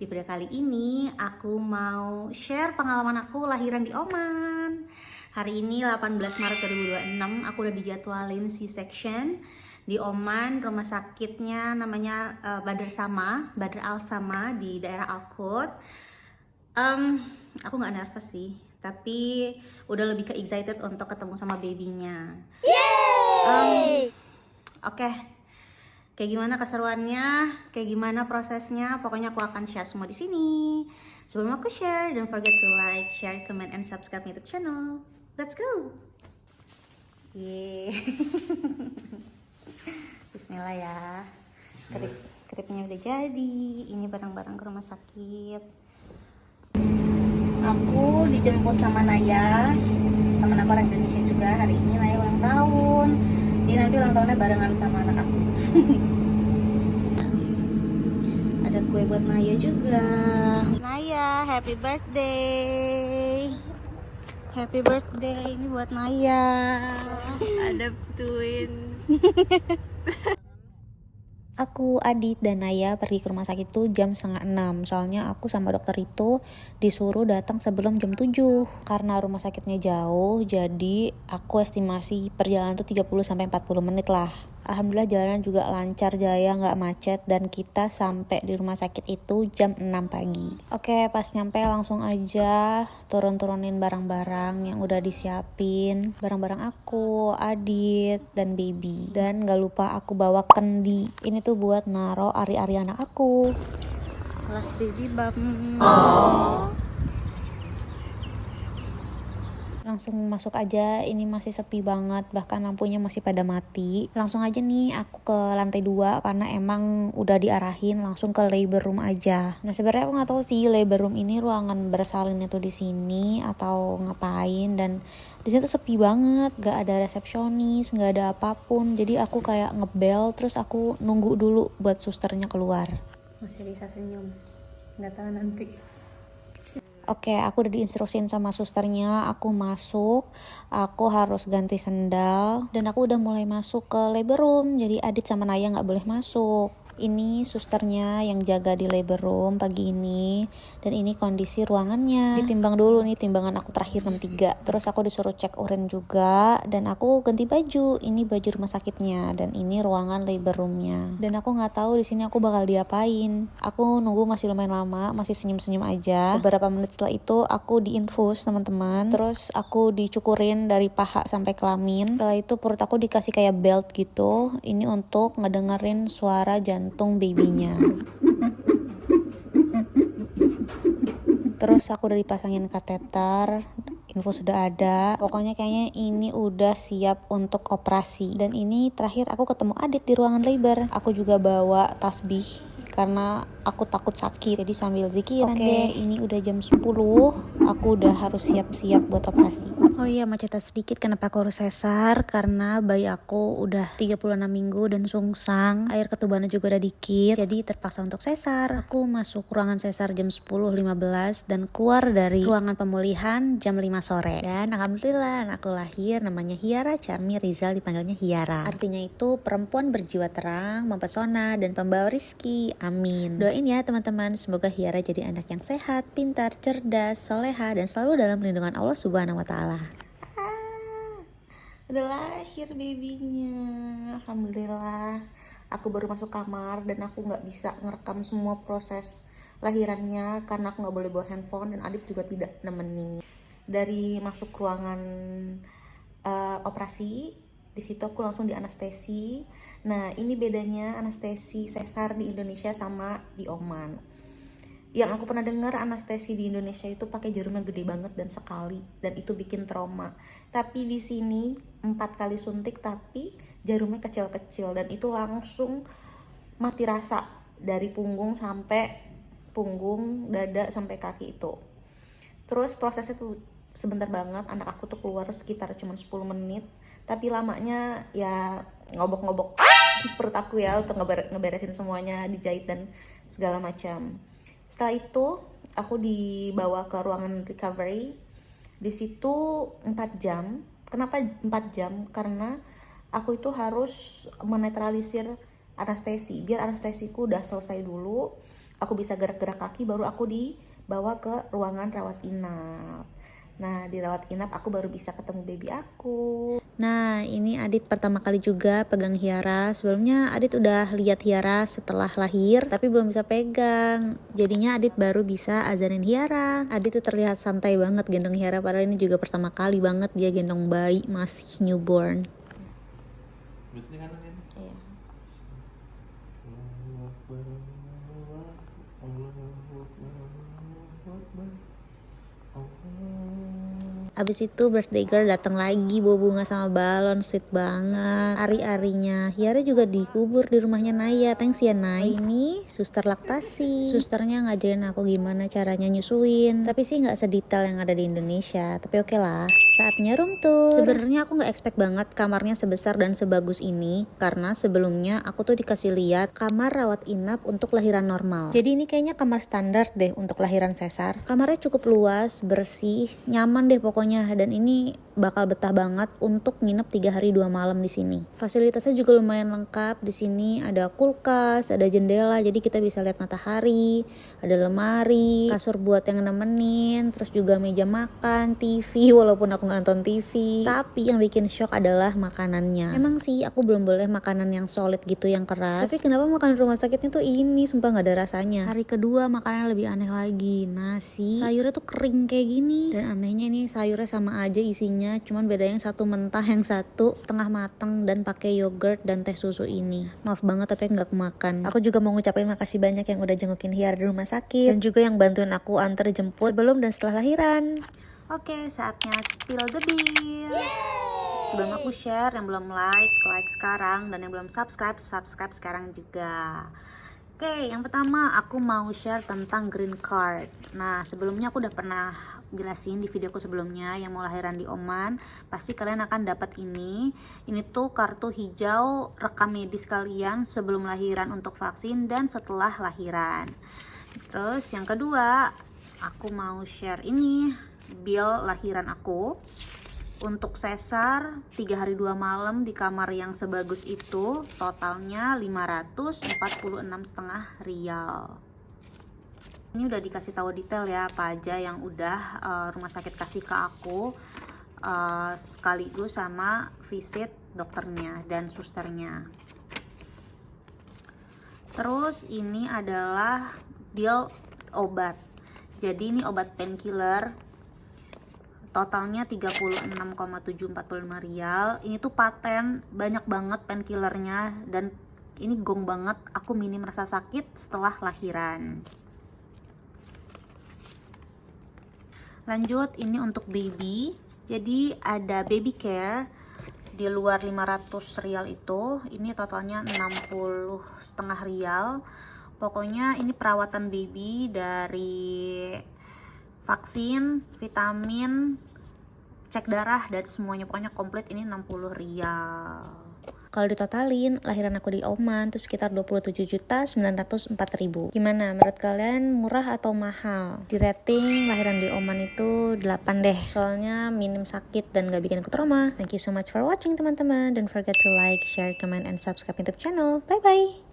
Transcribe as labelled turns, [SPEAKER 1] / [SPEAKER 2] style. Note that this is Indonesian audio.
[SPEAKER 1] Di video kali ini aku mau share pengalaman aku lahiran di Oman. Hari ini 18 Maret 2026 aku udah dijadwalin C-section di Oman. Rumah sakitnya namanya Badr Al Sama di daerah Al-Quds. Aku nggak nervous sih, tapi udah lebih ke excited untuk ketemu sama babynya. Oke. Kayak gimana keseruannya, kayak gimana prosesnya, pokoknya aku akan share semua di sini. Sebelum aku share, don't forget to like, share, comment, and subscribe YouTube channel. Let's go! Yeay. Bismillah ya. Keripnya udah jadi. Ini barang-barang ke rumah sakit. Aku dijemput sama Naya, temen aku orang Indonesia juga. Hari ini Naya ulang tahun. Jadi nanti ulang tahunnya barengan sama anak aku. Ada kue buat Naya juga. Naya, happy birthday. Happy birthday, ini buat Naya.
[SPEAKER 2] Ada twins.
[SPEAKER 3] Aku, Adit, dan Naya pergi ke rumah sakit tuh jam 5:30. Soalnya aku sama dokter itu disuruh datang sebelum jam 7. Karena rumah sakitnya jauh, jadi aku estimasi perjalanan tuh 30-40 menit lah. Alhamdulillah jalanan juga lancar jaya, nggak macet, dan kita sampai di rumah sakit itu jam 6 pagi. Oke, pas nyampe langsung aja turun-turunin barang-barang yang udah disiapin. Barang-barang aku, Adit, dan baby. Dan nggak lupa aku bawa kendi. Ini tuh buat naro ari-ari anak aku.
[SPEAKER 1] Kelas baby bum.
[SPEAKER 3] Langsung masuk aja, ini masih sepi banget, bahkan lampunya masih pada mati. Langsung aja nih aku ke lantai 2 karena emang udah diarahin langsung ke labor room aja. Nah sebenarnya aku nggak tahu sih labor room ini ruangan bersalinnya tuh di sini atau ngapain, dan di situ sepi banget, gak ada resepsionis, gak ada apapun. Jadi aku kayak ngebel, terus aku nunggu dulu buat susternya keluar.
[SPEAKER 1] Masih bisa senyum, nggak tahu nanti.
[SPEAKER 3] Oke, aku udah diinstruksiin sama susternya, aku masuk, aku harus ganti sendal, dan aku udah mulai masuk ke labor room, jadi Adit sama Naya gak boleh masuk. Ini susternya yang jaga di labor room pagi ini, dan ini kondisi ruangannya. Ditimbang dulu nih, timbangan aku terakhir 63. Terus aku disuruh cek urin juga, dan aku ganti baju. Ini baju rumah sakitnya, dan ini ruangan labor roomnya. Dan aku nggak tahu di sini aku bakal diapain. Aku nunggu masih lumayan lama, masih senyum-senyum aja. Beberapa menit setelah itu aku diinfus teman-teman. Terus aku dicukurin dari paha sampai kelamin. Setelah itu perut aku dikasih kayak belt gitu. Ini untuk ngedengerin suara jantung babynya. Terus aku udah dipasangin kateter, info sudah ada. Pokoknya kayaknya ini udah siap untuk operasi. Dan ini terakhir aku ketemu Adit di ruangan labor. Aku juga bawa tasbih karena aku takut sakit, jadi sambil zikiran deh. Ini udah jam 10, aku udah harus siap-siap buat operasi. Oh iya, mau cerita sedikit kenapa aku harus sesar, karena bayi aku udah 36 minggu dan sungsang, air ketubannya juga udah dikit, jadi terpaksa untuk sesar. Aku masuk ruangan sesar jam 10.15 dan keluar dari ruangan pemulihan jam 5 sore. Dan alhamdulillah anakku lahir, namanya Hiara Charmi Rizal, dipanggilnya Hiara. Artinya itu perempuan berjiwa terang, mempesona, dan pembawa rizki. Amin. Doain ya teman-teman, semoga Hiara jadi anak yang sehat, pintar, cerdas, soleha, dan selalu dalam lindungan Allah Subhanahu wa Ta'ala.
[SPEAKER 1] Udah lahir babynya, alhamdulillah. Aku baru masuk kamar dan aku nggak bisa ngerekam semua proses lahirannya karena aku nggak boleh bawa handphone, dan Adit juga tidak nemenin. Dari masuk ruangan operasi, di situ aku langsung di anestesi. Nah ini bedanya anestesi sesar di Indonesia sama di Oman. Yang aku pernah dengar, anestesi di Indonesia itu pakai jarumnya gede banget dan sekali, dan itu bikin trauma. Tapi di sini 4 kali suntik tapi jarumnya kecil-kecil, dan itu langsung mati rasa dari punggung sampai punggung, dada sampai kaki itu. Terus prosesnya tuh sebentar banget, anak aku tuh keluar sekitar cuma 10 menit, tapi lamanya ya ngobok-ngobok perut aku ya untuk ngeberesin semuanya, dijahit dan segala macam. Setelah itu aku dibawa ke ruangan recovery. Di situ 4 jam. Kenapa 4 jam? Karena aku itu harus menetralisir anestesi. Biar anestesiku udah selesai dulu, aku bisa gerak-gerak kaki, baru aku dibawa ke ruangan rawat inap. Nah, di rawat inap aku baru bisa ketemu baby aku.
[SPEAKER 3] Nah, ini Adit pertama kali juga pegang Hiara. Sebelumnya Adit udah lihat Hiara setelah lahir, tapi belum bisa pegang. Jadinya Adit baru bisa azanin Hiara. Adit tuh terlihat santai banget gendong Hiara, padahal ini juga pertama kali banget dia gendong bayi masih newborn.
[SPEAKER 4] Berarti kanan ya?
[SPEAKER 1] Iya.
[SPEAKER 3] Abis itu birthday girl datang lagi bawa bunga sama balon, sweet banget. Ari-arinya Hiara juga dikubur di rumahnya Naya. Thanks ya Nay. Ini suster laktasi. Susternya ngajarin aku gimana caranya nyusuin. Tapi sih nggak sedetail yang ada di Indonesia. Tapi oke lah. Saatnya room tour. Sebenarnya aku nggak expect banget kamarnya sebesar dan sebagus ini, karena sebelumnya aku tuh dikasih lihat kamar rawat inap untuk lahiran normal. Jadi ini kayaknya kamar standar deh untuk lahiran sesar. Kamarnya cukup luas, bersih, nyaman deh pokoknya. Dan ini bakal betah banget untuk nginep 3 hari 2 malam di sini. Fasilitasnya juga lumayan lengkap. Di sini ada kulkas, ada jendela, jadi kita bisa lihat matahari, ada lemari, kasur buat yang nemenin, terus juga meja makan, TV, walaupun aku nggak nonton TV. Tapi yang bikin shock adalah makanannya. Emang sih aku belum boleh makanan yang solid gitu, yang keras. Tapi kenapa makanan rumah sakitnya tuh ini sumpah nggak ada rasanya. Hari kedua makanannya lebih aneh lagi. Nasi, sayurnya tuh kering kayak gini. Dan anehnya ini sayurnya sama aja isinya, cuman bedanya yang satu mentah, yang satu setengah matang dan pakai yogurt dan teh susu ini. Maaf banget tapi nggak kemakan. Aku juga mau ngucapin makasih banyak yang udah jengukin Hiara di rumah sakit, dan juga yang bantuin aku antar jemput sebelum dan setelah lahiran. Oke, saatnya spill the beans. Sebelum aku share, yang belum like sekarang, dan yang belum subscribe sekarang juga. Oke, yang pertama aku mau share tentang green card. Nah, sebelumnya aku udah pernah jelasin di videoku sebelumnya, yang mau lahiran di Oman pasti kalian akan dapat ini. Ini tuh kartu hijau rekam medis kalian sebelum lahiran untuk vaksin dan setelah lahiran. Terus yang kedua, aku mau share ini bill lahiran aku. Untuk sesar 3 hari 2 malam di kamar yang sebagus itu totalnya 546,5 rial. Ini udah dikasih tahu detail ya apa aja yang udah rumah sakit kasih ke aku, sekaligus sama visit dokternya dan susternya. Terus ini adalah bill obat. Jadi ini obat painkiller. Totalnya 36,745 rial. Ini tuh paten, banyak banget painkillernya, dan ini gong banget. Aku minim rasa sakit setelah lahiran. Lanjut, ini untuk baby. Jadi ada baby care di luar 500 rial itu. Ini totalnya 60,5 rial. Pokoknya ini perawatan baby dari vaksin, vitamin, cek darah, dan semuanya pokoknya komplit. Ini 60 rial. Kalau ditotalin, lahiran aku di Oman tuh sekitar 27.904.000. Gimana menurut kalian, murah atau mahal? Di rating lahiran di Oman itu 8 deh. Soalnya minim sakit dan gak bikin aku trauma. Thank you so much for watching teman-teman. Don't forget to like, share, comment, and subscribe YouTube channel. Bye bye.